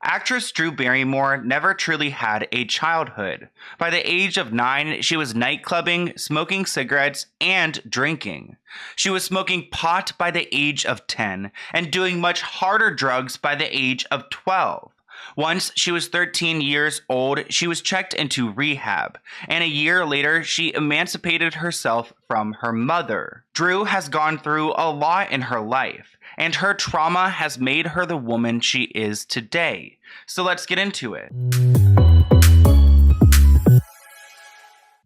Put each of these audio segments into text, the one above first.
actress Jade Barrymore never truly had a childhood. By the age of 9, she was nightclubbing, smoking cigarettes, and drinking. She was smoking pot by the age of 10 and doing much harder drugs by the age of 12. Once she was 13 years old, she was checked into rehab, and a year later, she emancipated herself from her mother. Jade has gone through a lot in her life, and her trauma has made her the woman she is today. So let's get into it.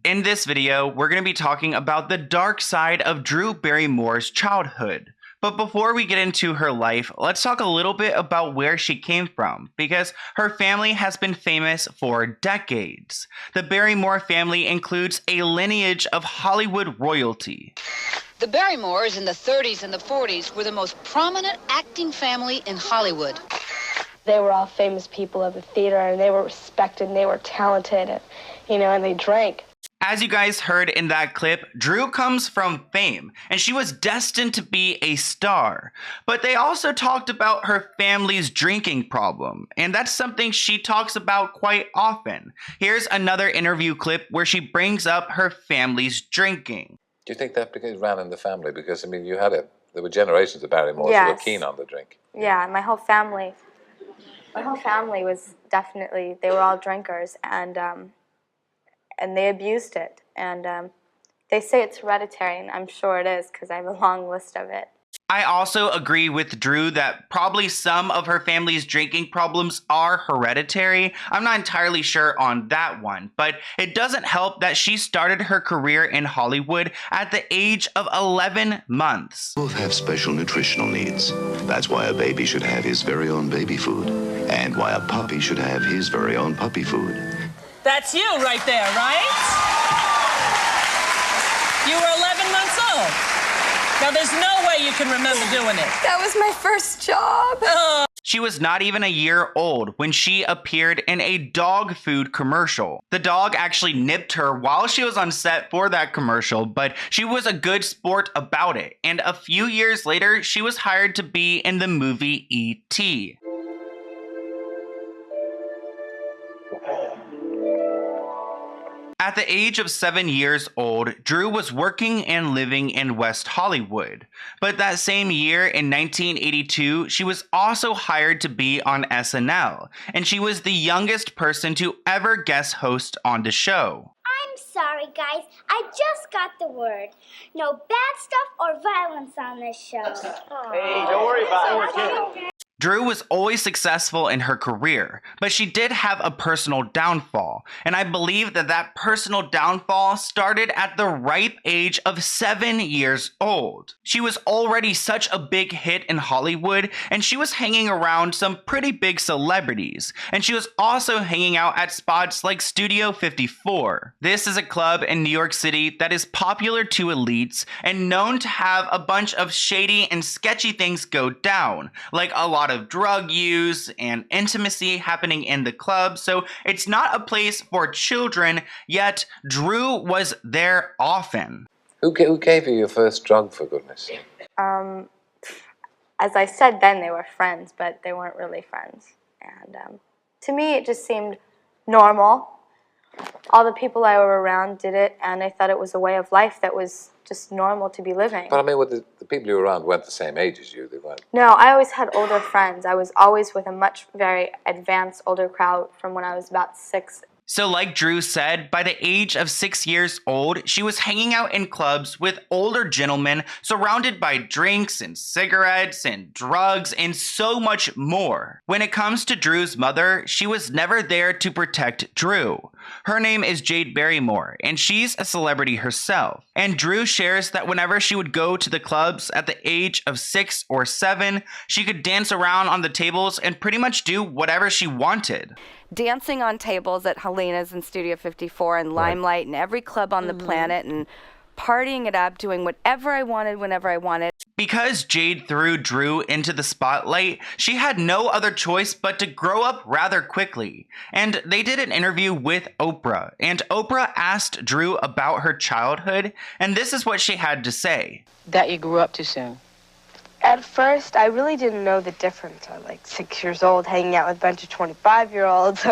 In this video, we're going to be talking about the dark side of Jade Barrymore's childhood. But before we get into her life, let's talk a little bit about where she came from, because her family has been famous for decades. The Barrymore family includes a lineage of Hollywood royalty. The Barrymores in the 30s and the 40s were the most prominent acting family in Hollywood. They were all famous people of the theater, and they were respected, and they were talented, and they drank. As you guys heard in that clip, Jade comes from fame, and she was destined to be a star. But they also talked about her family's drinking problem, and that's something she talks about quite often. Here's another interview clip where she brings up her family's drinking. Do you think that because it ran in the family? Because, I mean, there were generations of Barrymores who were keen on the drink. Yeah, my whole family was definitely, they were all drinkers, and they abused it. And they say it's hereditary, and I'm sure it is because I have a long list of it. I also agree with Jade that probably some of her family's drinking problems are hereditary. I'm not entirely sure on that one, but it doesn't help that she started her career in Hollywood at the age of 11 months. Both have special nutritional needs. That's why a baby should have his very own baby food, and why a puppy should have his very own puppy food. That's you right there, right? You were 11 months old. Now, there's no way you can remember doing it. That was my first job. She was not even a year old when she appeared in a dog food commercial. The dog actually nipped her while she was on set for that commercial, but she was a good sport about it. And a few years later, she was hired to be in the movie E.T. At the age of 7 years old, Jade was working and living in West Hollywood. But that same year, in 1982, she was also hired to be on SNL, and she was the youngest person to ever guest host on the show. I'm sorry, guys. I just got the word. No bad stuff or violence on this show. Hey, don't worry about it. Jade was always successful in her career, but she did have a personal downfall, and I believe that that personal downfall started at the ripe age of 7 years old. She was already such a big hit in Hollywood, and she was hanging around some pretty big celebrities, and she was also hanging out at spots like Studio 54. This is a club in New York City that is popular to elites and known to have a bunch of shady and sketchy things go down, like a lot of drug use and intimacy happening in the club, so it's not a place for children, yet Jade was there often. Who gave you your first drug, for goodness sake? As I said then, they were friends, but they weren't really friends. And to me, it just seemed normal. All the people I were around did it, and I thought it was a way of life that was just normal to be living. But I mean, the people you were around weren't the same age as you, they weren't? No, I always had older friends. I was always with a very advanced older crowd from when I was about 6. So like Jade said, by the age of 6 years old, she was hanging out in clubs with older gentlemen surrounded by drinks and cigarettes and drugs and so much more. When it comes to Jade's mother, she was never there to protect Jade. Her name is Jade Barrymore, and she's a celebrity herself. And Jade shares that whenever she would go to the clubs at the age of 6 or 7, she could dance around on the tables and pretty much do whatever she wanted. Dancing on tables at Helena's and Studio 54 and Limelight and every club on the planet and partying it up, doing whatever I wanted whenever I wanted. Because Jade threw Jade into the spotlight, she had no other choice but to grow up rather quickly. And they did an interview with Oprah, and Oprah asked Jade about her childhood, and this is what she had to say. That you grew up too soon. At first, I really didn't know the difference. I was like 6 years old, hanging out with a bunch of 25-year-olds.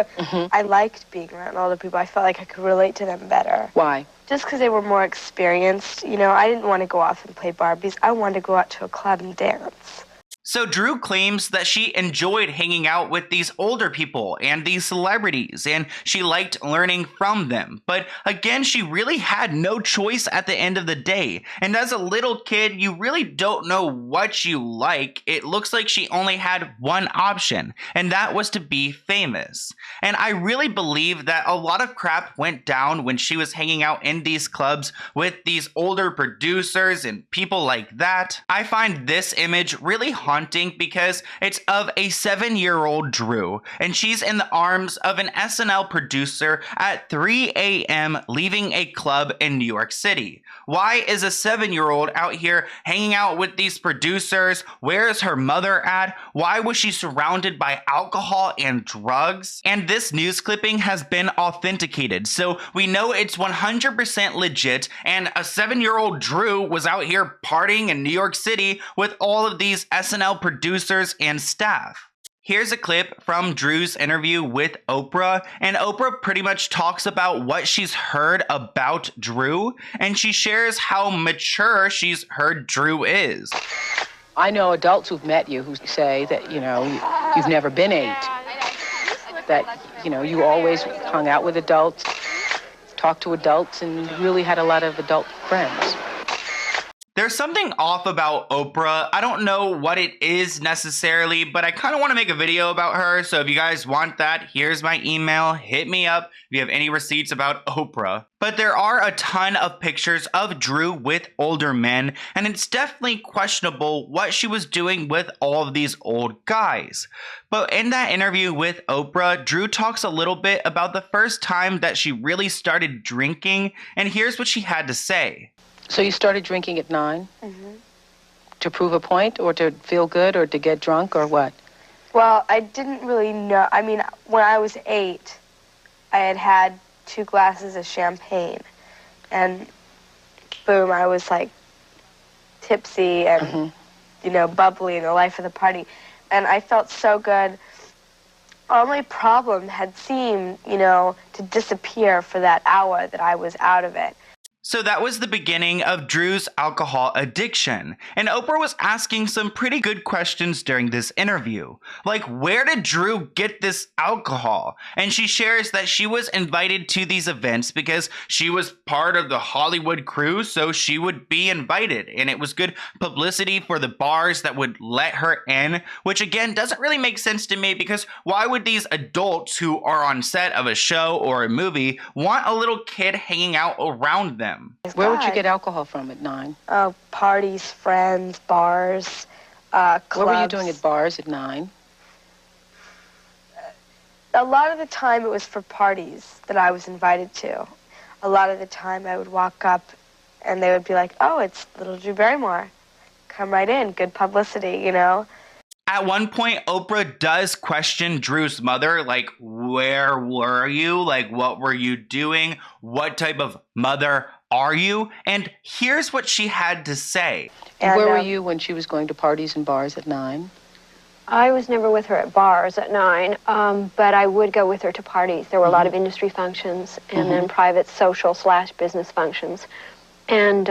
I liked being around older people. I felt like I could relate to them better. Why? Just because they were more experienced. You know, I didn't want to go off and play Barbies. I wanted to go out to a club and dance. So Drew claims that she enjoyed hanging out with these older people and these celebrities, and she liked learning from them. But again, she really had no choice at the end of the day. And as a little kid, you really don't know what you like. It looks like she only had one option, and that was to be famous. And I really believe that a lot of crap went down when she was hanging out in these clubs with these older producers and people like that. I find this image really haunting because it's of a 7-year-old Drew, and she's in the arms of an SNL producer at 3 a.m. leaving a club in New York City. Why is a 7-year-old out here hanging out with these producers? Where is her mother at? Why was she surrounded by alcohol and drugs? And this news clipping has been authenticated, so we know it's 100% legit, and a 7-year-old Drew was out here partying in New York City with all of these SNL producers and staff. Here's a clip from Drew's interview with Oprah, and Oprah pretty much talks about what she's heard about Drew, and she shares how mature she's heard Drew is. I know adults who've met you who say that, you know, you've never been 8. That, you know, you always hung out with adults, talked to adults, and really had a lot of adult friends. There's something off about Oprah. I don't know what it is necessarily, but I kind of want to make a video about her. So if you guys want that, here's my email. Hit me up if you have any receipts about Oprah. But there are a ton of pictures of Drew with older men, and it's definitely questionable what she was doing with all of these old guys. But in that interview with Oprah, Drew talks a little bit about the first time that she really started drinking, and here's what she had to say. So you started drinking at 9? Mm-hmm. To prove a point, or to feel good, or to get drunk, or what? Well, I didn't really know. I mean, when I was 8, I had 2 glasses of champagne, and boom, I was like tipsy and, you know, bubbly and the life of the party. And I felt so good. All my problem had seemed, you know, to disappear for that hour that I was out of it. So that was the beginning of Drew's alcohol addiction, and Oprah was asking some pretty good questions during this interview. Like, where did Drew get this alcohol? And she shares that she was invited to these events because she was part of the Hollywood crew, so she would be invited, and it was good publicity for the bars that would let her in, which again doesn't really make sense to me, because why would these adults who are on set of a show or a movie want a little kid hanging out around them? Where would you get alcohol from at 9? Parties, friends, bars, clubs. What were you doing at bars at 9? A lot of the time it was for parties that I was invited to. A lot of the time I would walk up and they would be like, oh, it's little Jade Barrymore. Come right in, good publicity, you know? At one point, Oprah does question Drew's mother, like, where were you? Like, what were you doing? What type of mother are you? And here's what she had to say. And where were you when she was going to parties and bars at 9? I was never with her at bars at 9, but I would go with her to parties. There were a lot of industry functions and then private social/business functions. And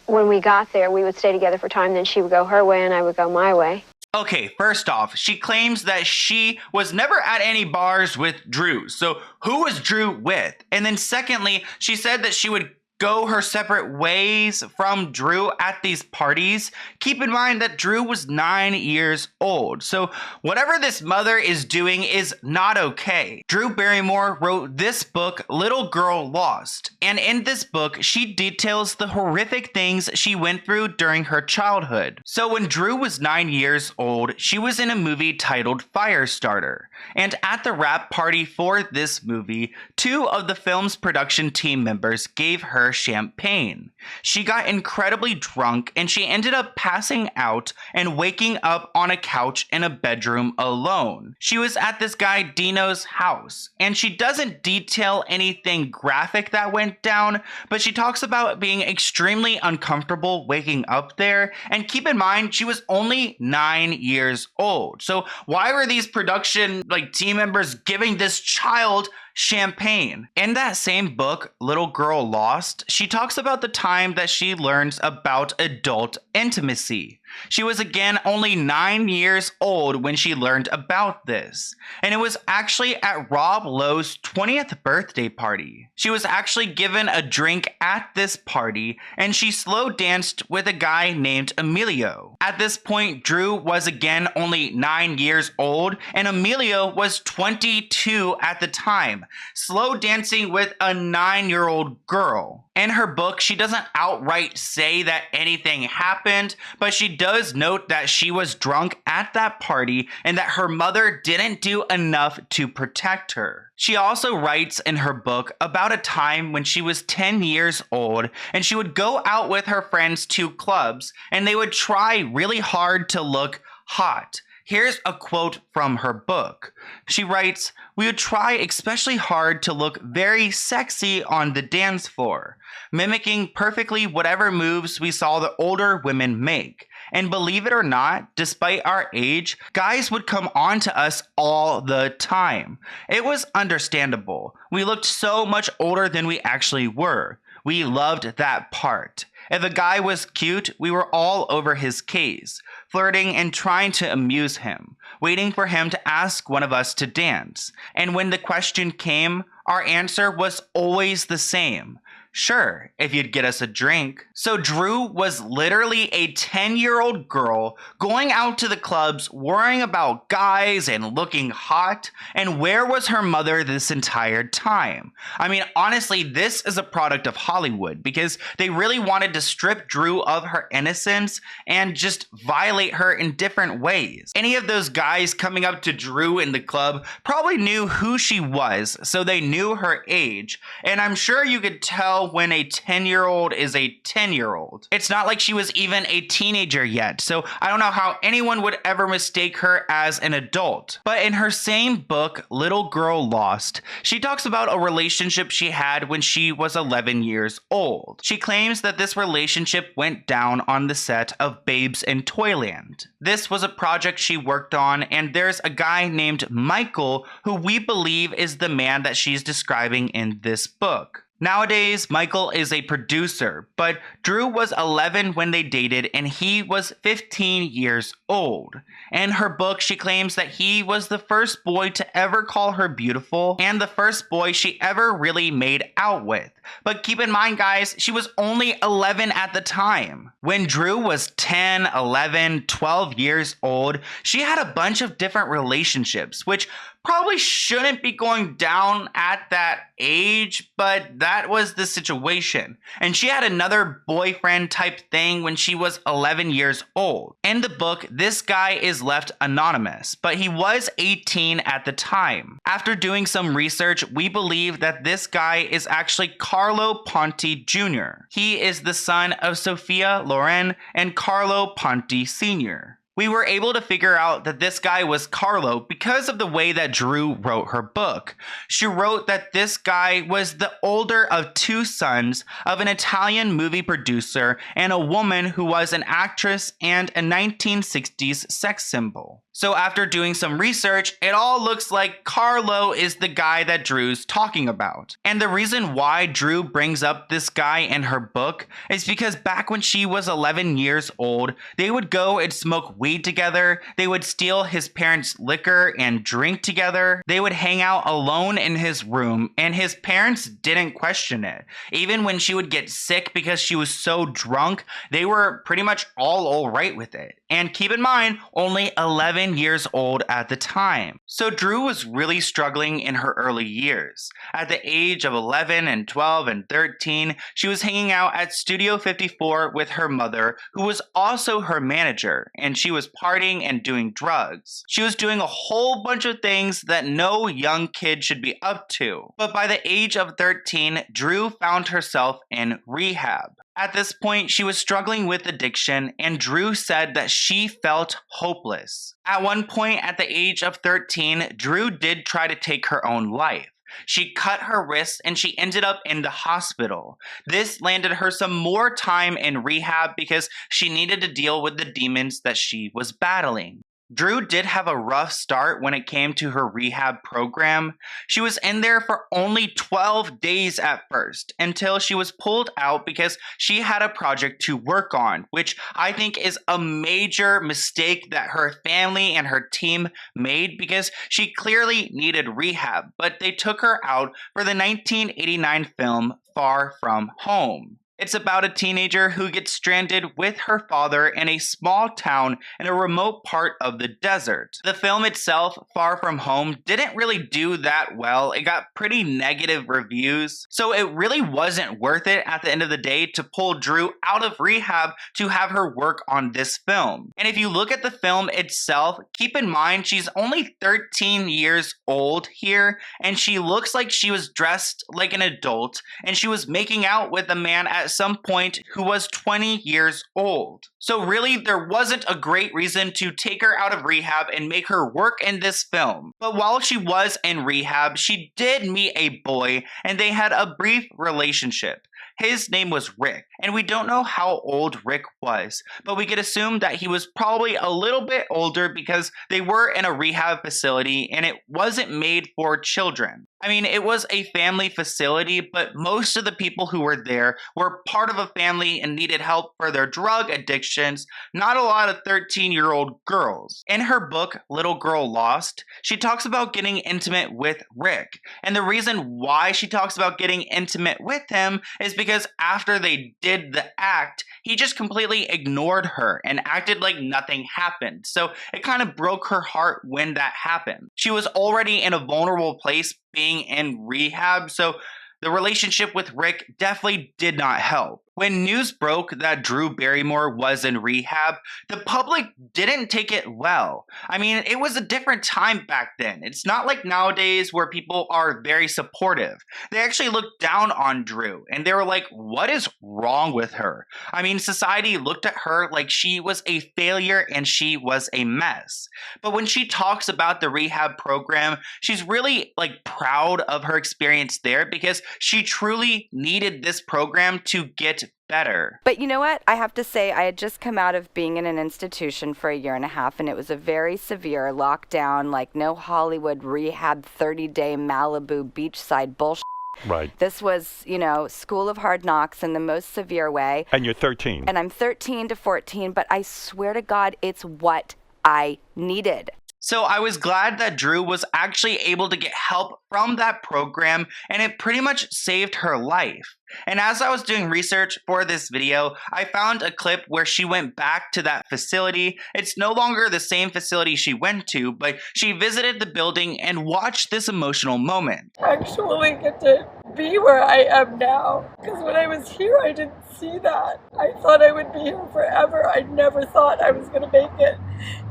when we got there, we would stay together for time. Then she would go her way and I would go my way. Okay, first off, she claims that she was never at any bars with Drew. So who was Drew with? And then secondly, she said that she would go her separate ways from Drew at these parties. Keep in mind that Drew was 9 years old. So whatever this mother is doing is not okay. Jade Barrymore wrote this book, Little Girl Lost. And in this book, she details the horrific things she went through during her childhood. So when Drew was 9 years old, she was in a movie titled Firestarter. And at the wrap party for this movie, 2 of the film's production team members gave her champagne. She got incredibly drunk and she ended up passing out and waking up on a couch in a bedroom alone. She was at this guy Dino's house, and she doesn't detail anything graphic that went down, but she talks about being extremely uncomfortable waking up there. And keep in mind, she was only 9 years old. So why were these production team members giving this child champagne? In that same book, Little Girl Lost, she talks about the time that she learns about adult intimacy. She was again only 9 years old when she learned about this, and it was actually at Rob Lowe's 20th birthday party. She was actually given a drink at this party, and she slow danced with a guy named Emilio. At this point, Drew was again only 9 years old, and Emilio was 22 at the time, slow dancing with a 9-year-old girl. In her book, she doesn't outright say that anything happened, but she does note that she was drunk at that party and that her mother didn't do enough to protect her. She also writes in her book about a time when she was 10 years old and she would go out with her friends to clubs and they would try really hard to look hot. Here's a quote from her book. She writes, "We would try especially hard to look very sexy on the dance floor, mimicking perfectly whatever moves we saw the older women make. And believe it or not, despite our age, guys would come on to us all the time. It was understandable. We looked so much older than we actually were. We loved that part. If a guy was cute, we were all over his case, flirting and trying to amuse him, waiting for him to ask one of us to dance. And when the question came, our answer was always the same. Sure, if you'd get us a drink." So Drew was literally a 10-year-old girl going out to the clubs, worrying about guys and looking hot. And where was her mother this entire time? I mean, honestly, this is a product of Hollywood because they really wanted to strip Drew of her innocence and just violate her in different ways. Any of those guys coming up to Drew in the club probably knew who she was, so they knew her age. And I'm sure you could tell when a 10-year-old is a 10-year-old. It's not like she was even a teenager yet, so I don't know how anyone would ever mistake her as an adult. But in her same book, Little Girl Lost, she talks about a relationship she had when she was 11 years old. She claims that this relationship went down on the set of Babes in Toyland. This was a project she worked on, and there's a guy named Michael who we believe is the man that she's describing in this book. Nowadays, Michael is a producer, but Drew was 11 when they dated and he was 15 years old. In her book, she claims that he was the first boy to ever call her beautiful and the first boy she ever really made out with. But keep in mind, guys, she was only 11 at the time. When Drew was 10, 11, 12 years old, she had a bunch of different relationships, which probably shouldn't be going down at that age, but that was the situation. And she had another boyfriend type thing when she was 11 years old. In the book, this guy is left anonymous, but he was 18 at the time. After doing some research, we believe that this guy is actually Carlo Ponti Jr. He is the son of Sophia Loren and Carlo Ponti Sr. We were able to figure out that this guy was Carlo because of the way that Drew wrote her book. She wrote that this guy was the older of two sons of an Italian movie producer and a woman who was an actress and a 1960s sex symbol. So after doing some research, it all looks like Carlo is the guy that Drew's talking about. And the reason why Drew brings up this guy in her book is because back when she was 11 years old, they would go and smoke weed together, they would steal his parents' liquor and drink together, they would hang out alone in his room, and his parents didn't question it. Even when she would get sick because she was so drunk, they were pretty much all right with it. And keep in mind, only 11 11 years old at the time. So Drew was really struggling in her early years. At the age of 11 and 12 and 13, she was hanging out at Studio 54 with her mother, who was also her manager, and she was partying and doing drugs. She was doing a whole bunch of things that no young kid should be up to. But by the age of 13, Drew found herself in rehab. At this point, she was struggling with addiction, and Drew said that she felt hopeless. At one point at the age of 13, Drew did try to take her own life. She cut her wrists and she ended up in the hospital. This landed her some more time in rehab because she needed to deal with the demons that she was battling. Drew did have a rough start when it came to her rehab program. She was in there for only 12 days at first, until she was pulled out because she had a project to work on, which I think is a major mistake that her family and her team made because she clearly needed rehab, but they took her out for the 1989 film Far From Home. It's about a teenager who gets stranded with her father in a small town in a remote part of the desert. The film itself, Far From Home, didn't really do that well. It got pretty negative reviews, so it really wasn't worth it at the end of the day to pull Drew out of rehab to have her work on this film. And if you look at the film itself, keep in mind she's only 13 years old here, and she looks like she was dressed like an adult, and she was making out with a man at some point who was 20 years old. So really, there wasn't a great reason to take her out of rehab and make her work in this film. But while she was in rehab, she did meet a boy and they had a brief relationship. His name was Rick, and we don't know how old Rick was, but we could assume that he was probably a little bit older because they were in a rehab facility and it wasn't made for children. I mean, it was a family facility, but most of the people who were there were part of a family and needed help for their drug addictions, not a lot of 13-year-old girls. In her book, Little Girl Lost, she talks about getting intimate with Rick. And the reason why she talks about getting intimate with him is because after they did the act, he just completely ignored her and acted like nothing happened. So it kind of broke her heart when that happened. She was already in a vulnerable place being in rehab, so the relationship with Rick definitely did not help. When news broke that Drew Barrymore was in rehab, the public didn't take it well. I mean, it was a different time back then. It's not like nowadays where people are very supportive. They actually looked down on Drew and they were like, what is wrong with her? I mean, society looked at her like she was a failure and she was a mess. But when she talks about the rehab program, she's really proud of her experience there because she truly needed this program to get better. But you know what? I have to say, I had just come out of being in an institution for a year and a half, and it was a very severe lockdown, no Hollywood rehab 30-day Malibu beachside bullshit. Right. This was, school of hard knocks in the most severe way. And you're 13. And I'm 13 to 14, but I swear to God, it's what I needed. So I was glad that Drew was actually able to get help from that program, and it pretty much saved her life. And as I was doing research for this video, I found a clip where she went back to that facility. It's no longer the same facility she went to, but she visited the building and watched this emotional moment. I actually get to be where I am now, because when I was here, I didn't see that. I thought I would be here forever. I never thought I was going to make it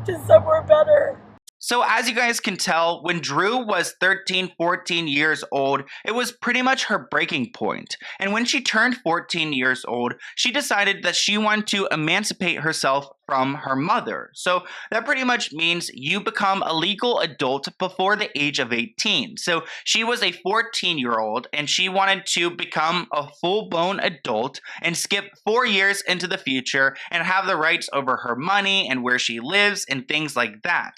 to somewhere better. So as you guys can tell, when Drew was 13, 14 years old, it was pretty much her breaking point. And when she turned 14 years old, she decided that she wanted to emancipate herself from her mother. So that pretty much means you become a legal adult before the age of 18. So she was a 14-year-old and she wanted to become a full-blown adult and skip 4 years into the future and have the rights over her money and where she lives and things like that.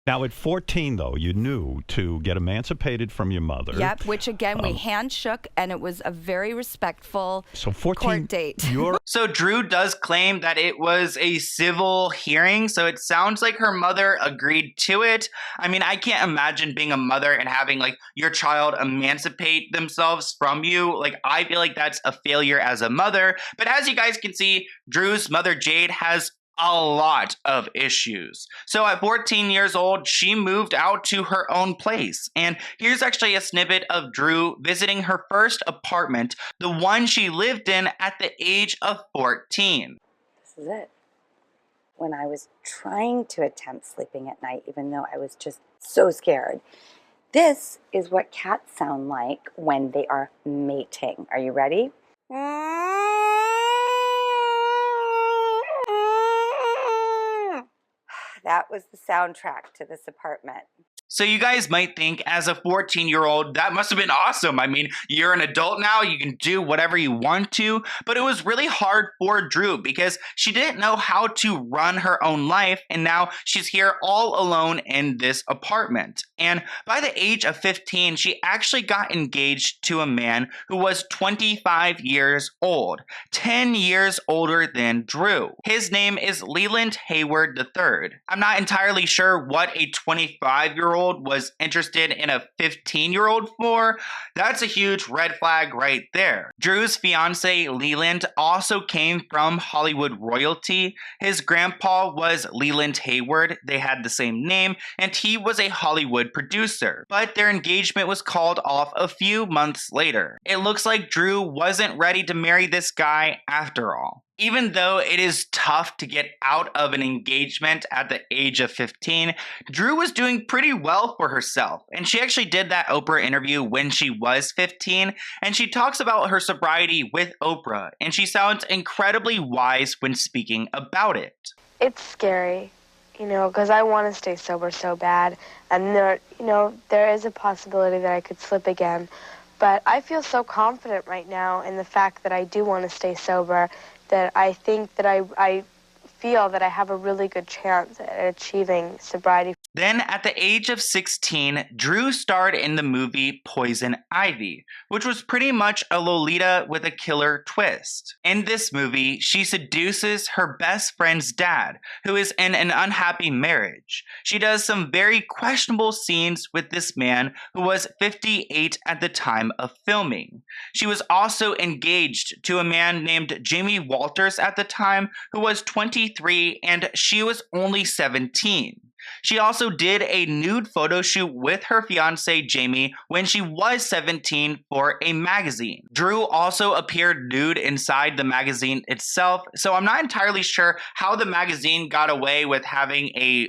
Now, at 14, though, you knew to get emancipated from your mother. Yep, which again, we handshook, and it was a very respectful court date. So Drew does claim that it was a civil hearing, so it sounds like her mother agreed to it. I mean, I can't imagine being a mother and having, your child emancipate themselves from you. I feel like that's a failure as a mother. But as you guys can see, Drew's mother, Jade, has a lot of issues. So at 14 years old, she moved out to her own place. And here's actually a snippet of Drew visiting her first apartment, the one she lived in at the age of 14. This is it. When I was trying to attempt sleeping at night, even though I was just so scared. This is what cats sound like when they are mating. Are you ready? That was the soundtrack to this apartment. So you guys might think, as a 14-year-old, that must have been awesome. I mean, you're an adult now, you can do whatever you want to, but it was really hard for Drew because she didn't know how to run her own life, and now she's here all alone in this apartment. And by the age of 15, she actually got engaged to a man who was 25 years old, 10 years older than Drew. His name is Leland Hayward III. I'm not entirely sure what a 25-year-old was interested in a 15-year-old for. That's a huge red flag right there. Drew's fiance Leland also came from Hollywood royalty. His grandpa was Leland Hayward. They had the same name, and he was a Hollywood producer. But their engagement was called off a few months later. It looks like Drew wasn't ready to marry this guy after all. Even though it is tough to get out of an engagement at the age of 15, Drew was doing pretty well for herself. And she actually did that Oprah interview when she was 15, and she talks about her sobriety with Oprah, and she sounds incredibly wise when speaking about it. It's scary, because I want to stay sober so bad, and there is a possibility that I could slip again. But I feel so confident right now in the fact that I do want to stay sober, that I think that I feel that I have a really good chance at achieving sobriety. Then, at the age of 16, Drew starred in the movie Poison Ivy, which was pretty much a Lolita with a killer twist. In this movie, she seduces her best friend's dad, who is in an unhappy marriage. She does some very questionable scenes with this man who was 58 at the time of filming. She was also engaged to a man named Jamie Walters at the time, who was 23, and she was only 17. She also did a nude photo shoot with her fiance Jamie when she was 17 for a magazine. Drew also appeared nude inside the magazine itself, so I'm not entirely sure how the magazine got away with having an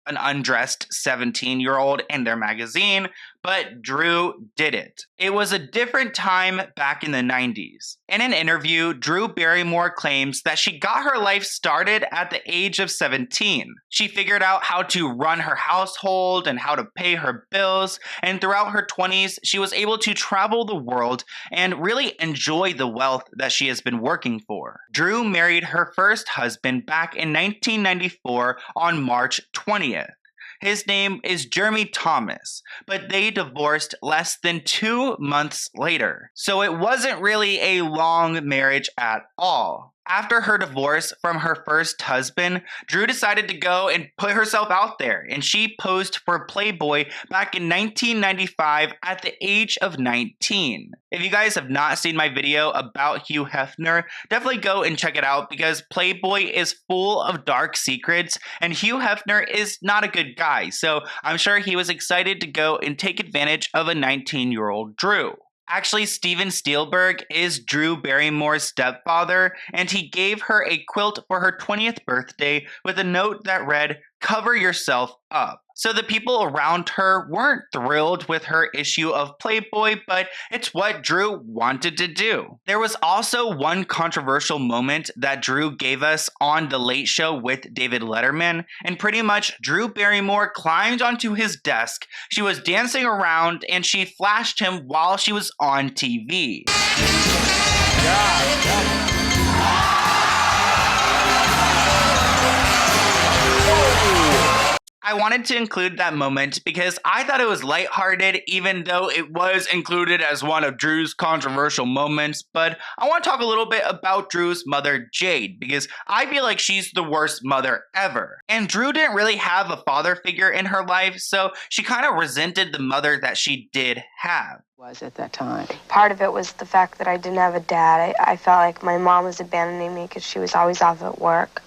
undressed 17-year-old in their magazine, but Drew did it. It was a different time back in the 90s. In an interview, Jade Barrymore claims that she got her life started at the age of 17. She figured out how to run her household and how to pay her bills, and throughout her 20s, she was able to travel the world and really enjoy the wealth that she has been working for. Drew married her first husband back in 1994 on March 20th. His name is Jeremy Thomas, but they divorced less than 2 months later. So it wasn't really a long marriage at all. After her divorce from her first husband, Drew decided to go and put herself out there, and she posed for Playboy back in 1995 at the age of 19. If you guys have not seen my video about Hugh Hefner, definitely go and check it out because Playboy is full of dark secrets, and Hugh Hefner is not a good guy, so I'm sure he was excited to go and take advantage of a 19-year-old Drew. Actually, Steven Spielberg is Jade Barrymore's stepfather, and he gave her a quilt for her 20th birthday with a note that read, "Cover yourself up." So the people around her weren't thrilled with her issue of Playboy, but it's what Drew wanted to do. There was also one controversial moment that Drew gave us on The Late Show with David Letterman, and pretty much Jade Barrymore climbed onto his desk, she was dancing around, and she flashed him while she was on TV. I wanted to include that moment because I thought it was lighthearted, even though it was included as one of Drew's controversial moments. But I want to talk a little bit about Drew's mother, Jade, because I feel like she's the worst mother ever. And Drew didn't really have a father figure in her life, so she kind of resented the mother that she did have. Was at that time. Part of it was the fact that I didn't have a dad. I felt like my mom was abandoning me because she was always off at work.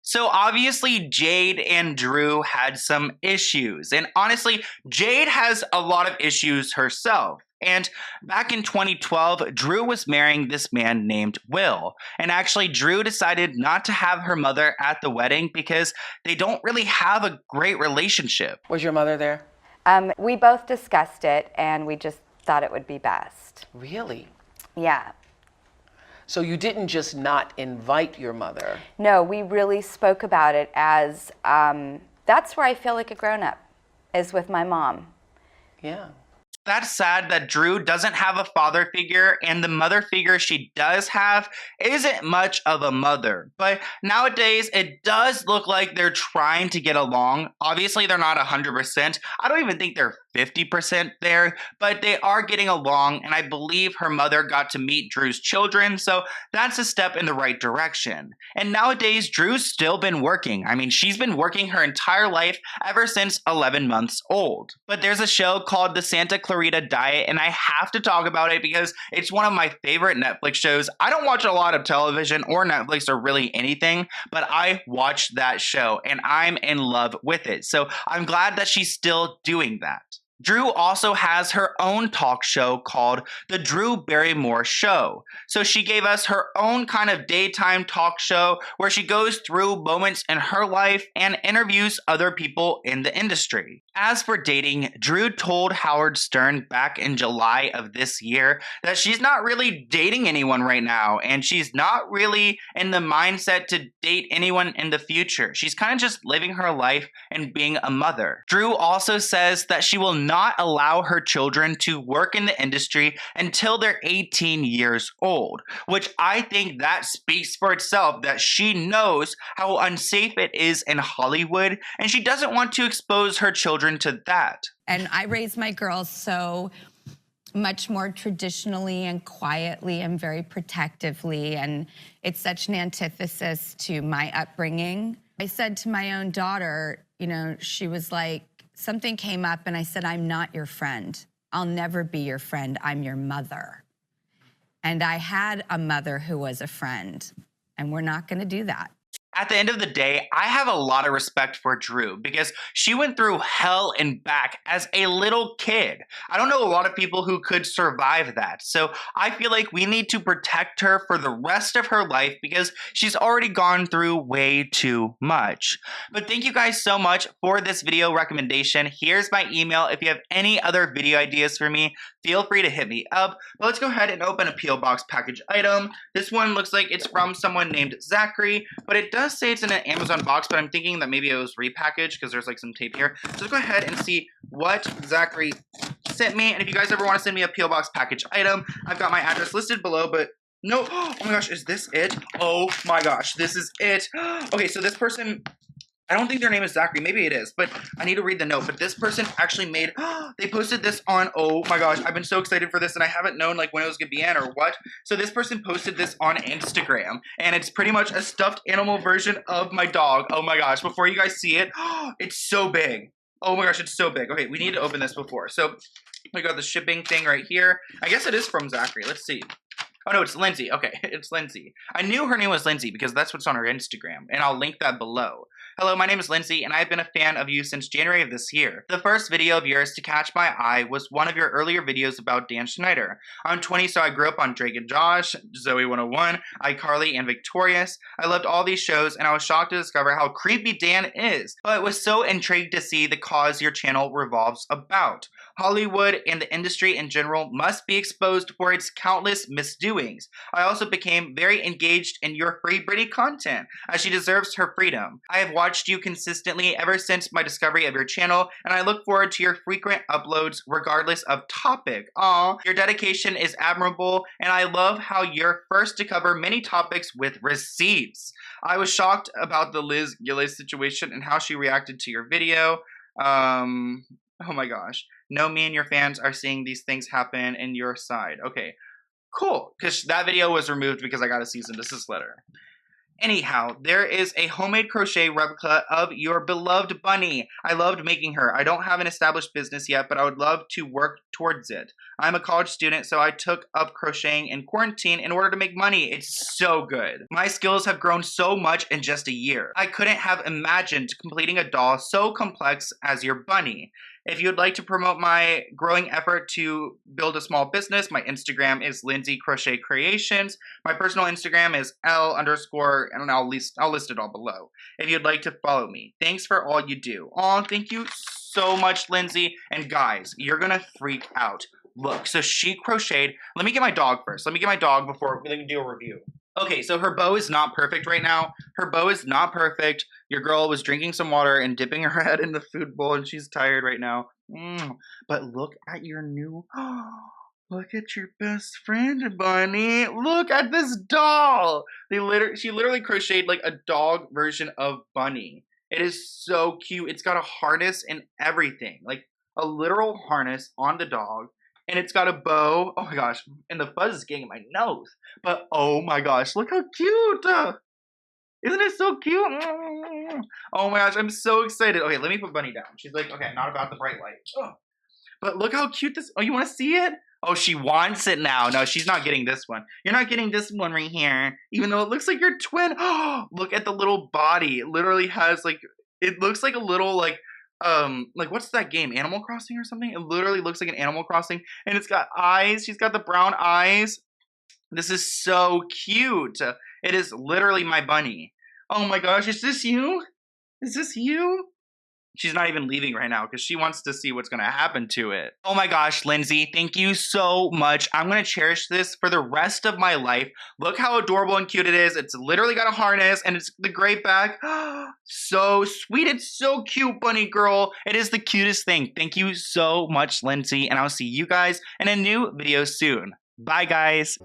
So obviously Jade and Drew had some issues. And honestly, Jade has a lot of issues herself. And back in 2012, Drew was marrying this man named Will. And actually, Drew decided not to have her mother at the wedding because they don't really have a great relationship. Was your mother there? We both discussed it, and we just thought it would be best. Really? Yeah. So you didn't just not invite your mother? No, we really spoke about it as, that's where I feel like a grown-up, is with my mom. Yeah. That's sad that Drew doesn't have a father figure, and the mother figure she does have isn't much of a mother. But nowadays, it does look like they're trying to get along. Obviously, they're not 100%. I don't even think they're 50% there, but they are getting along, and I believe her mother got to meet Drew's children, so that's a step in the right direction. And nowadays, Drew's still been working. I mean, she's been working her entire life ever since 11 months old. But there's a show called The Santa Clarita Diet, and I have to talk about it because it's one of my favorite Netflix shows. I don't watch a lot of television or Netflix or really anything, but I watched that show, and I'm in love with it. So I'm glad that she's still doing that. Drew also has her own talk show called The Drew Barrymore Show. So she gave us her own kind of daytime talk show where she goes through moments in her life and interviews other people in the industry. As for dating, Drew told Howard Stern back in July of this year that she's not really dating anyone right now, and she's not really in the mindset to date anyone in the future. She's kind of just living her life and being a mother. Drew also says that she will not allow her children to work in the industry until they're 18 years old, which I think that speaks for itself, that she knows how unsafe it is in Hollywood, and she doesn't want to expose her children to that. And I raised my girls so much more traditionally and quietly and very protectively, and it's such an antithesis to my upbringing. I said to my own daughter, you know, she was like, something came up and I said, I'm not your friend. I'll never be your friend. I'm your mother. And I had a mother who was a friend, and we're not going to do that. At the end of the day, I have a lot of respect for Drew because she went through hell and back as a little kid. I don't know a lot of people who could survive that. So I feel like we need to protect her for the rest of her life because she's already gone through way too much. But thank you guys so much for this video recommendation. Here's my email. If you have any other video ideas for me, feel free to hit me up. But let's go ahead and open a P.O. Box package item. This one looks like it's from someone named Zachary, but it does say it's in an Amazon box, but I'm thinking that maybe it was repackaged because there's like some tape here. So let's go ahead and see what Zachary sent me. And if you guys ever want to send me a P.O. Box package item, I've got my address listed below, but no, oh my gosh, is this it? Oh my gosh, this is it. Okay, so this person, I don't think their name is Zachary. Maybe it is, but I need to read the note. But this person actually made, they posted this on, oh my gosh, I've been so excited for this and I haven't known like when it was going to be in or what. So this person posted this on Instagram and it's pretty much a stuffed animal version of my dog. Oh my gosh, before you guys see it, it's so big. Oh my gosh, it's so big. Okay, we need to open this before. So we got the shipping thing right here. I guess it is from Zachary. Let's see. Oh no, it's Lindsay. Okay, it's Lindsay. I knew her name was Lindsay because that's what's on her Instagram, and I'll link that below. Hello, my name is Lindsay, and I've been a fan of you since January of this year. The first video of yours to catch my eye was one of your earlier videos about Dan Schneider. I'm 20, so I grew up on Drake and Josh, Zoe 101, iCarly, and Victorious. I loved all these shows, and I was shocked to discover how creepy Dan is, but was so intrigued to see the cause your channel revolves about. Hollywood and the industry in general must be exposed for its countless misdoings. I also became very engaged in your Free Britney content, as she deserves her freedom. I have watched you consistently ever since my discovery of your channel, and I look forward to your frequent uploads regardless of topic. Aw, your dedication is admirable, and I love how you're first to cover many topics with receipts. I was shocked about the Liz Gillis situation and how she reacted to your video. Oh my gosh. No, me and your fans are seeing these things happen in your side. Okay, cool. Because that video was removed because I got a cease and desist letter. Anyhow, there is a homemade crochet replica of your beloved bunny. I loved making her. I don't have an established business yet, but I would love to work towards it. I'm a college student, so I took up crocheting in quarantine in order to make money. It's so good. My skills have grown so much in just a year. I couldn't have imagined completing a doll so complex as your bunny. If you would like to promote my growing effort to build a small business, my Instagram is Lindsay Crochet Creations. My personal Instagram is L_, and I'll list it all below if you'd like to follow me. Thanks for all you do. Aw, thank you so much, Lindsay. And guys, you're gonna freak out. Look, so she crocheted. Let me get my dog first. Let me get my dog before we can do a review. Okay, so her bow is not perfect right now. Her bow is not perfect. Your girl was drinking some water and dipping her head in the food bowl, and she's tired right now. But look at your new... Look at your best friend, Bunny. Look at this doll. She literally crocheted like a dog version of Bunny. It is so cute. It's got a harness and everything. Like a literal harness on the dog. And it's got a bow. Oh my gosh. And the fuzz is getting in my nose. But oh my gosh, look how cute. Isn't it so cute? Oh my gosh, I'm so excited. Okay, let me put Bunny down. She's like, okay, not about the bright light. Oh. But look how cute this, oh, you want to see it? Oh, she wants it now. No, she's not getting this one. You're not getting this one right here. Even though it looks like your twin. Oh, look at the little body. It literally has like, it looks like a little like what's that game? Animal Crossing or something? It literally looks like an Animal Crossing. And it's got eyes. She's got the brown eyes. This is so cute. It is literally my bunny. Oh my gosh, is this you? Is this you? She's not even leaving right now because she wants to see what's going to happen to it. Oh my gosh, Lindsay, thank you so much. I'm going to cherish this for the rest of my life. Look how adorable and cute it is. It's literally got a harness and it's the great back. So sweet. It's so cute, bunny girl. It is the cutest thing. Thank you so much, Lindsay, and I'll see you guys in a new video soon. Bye, guys.